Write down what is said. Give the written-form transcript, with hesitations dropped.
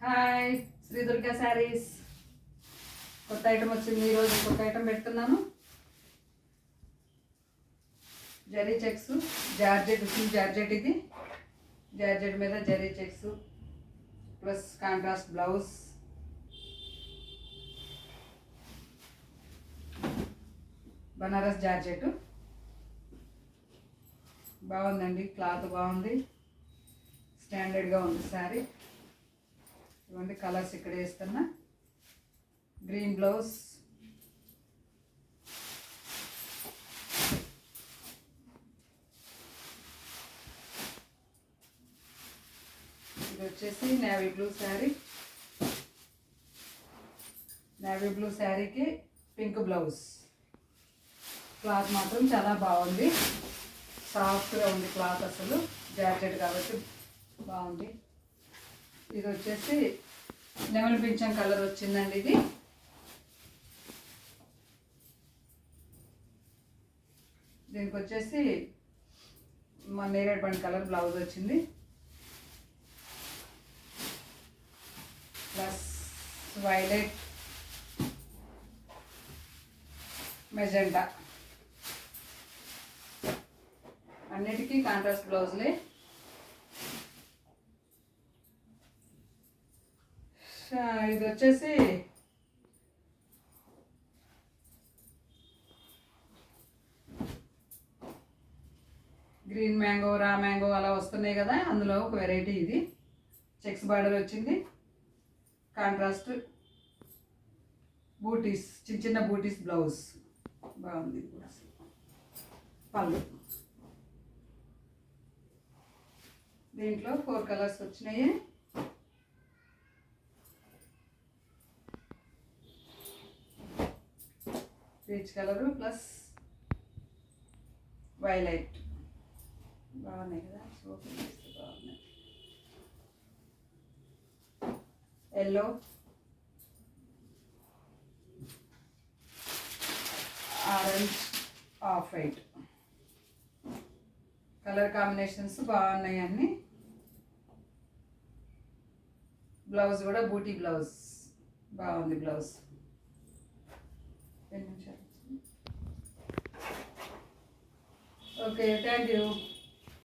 Hi, Shri Durga saris. కొత్త item వచ్చింది. ఈరోజు కొత్త ఐటమ్ పెడుతున్నాను. Zari checks, georgette, full georgette. ఇది జార్జెట్ మీద zari checks plus contrast blouse. Banaras georgette బాగుందండి. క్లాత్ బాగుంది, స్టాండర్డ్గా ఉంది శారీ. ఇవన్నీ కలర్స్ ఇక్కడ వేస్తున్నా. గ్రీన్ బ్లౌజ్, ఇది వచ్చేసి navy blue sari. Navy blue శారీకి పింక్ బ్లౌజ్. క్లాత్ మాత్రం చాలా బాగుంది, సాఫ్ట్గా ఉంది క్లాత్. అసలు జార్జెట్ కాబట్టి బాగుంది. ఇది వచ్చేసి నెమలి పింఛం కలర్ వచ్చిందండి. ఇది దీనికి వచ్చేసి నేరేడు పండు కలర్ బ్లౌజ్ వచ్చింది, ప్లస్ వైలెట్, మెజెంటా. అన్నిటికీ కాంట్రాస్ట్ బ్లౌజ్లే. ఇది వచ్చేసి గ్రీన్ మ్యాంగో, రా మ్యాంగో అలా వస్తున్నాయి కదా, అందులో ఒక వెరైటీ. ఇది చెక్స్ బార్డర్ వచ్చింది, కాంట్రాస్ట్ బూటీస్, చిన్న చిన్న బూటీస్ బ్లౌజ్. బాగుంది. కూడా పళ్ళు దీంట్లో 4 కలర్స్ వచ్చినాయి. Peach colour plus violet. బాగున్నాయి కదా, ఓపెన్ చేస్తే బాగున్నాయి. Yellow, orange, off white colour combinations బాగున్నాయి అన్నీ. బ్లౌజ్ కూడా బూటీ బ్లౌజ్ బాగుంది. Blouse okay, thank you.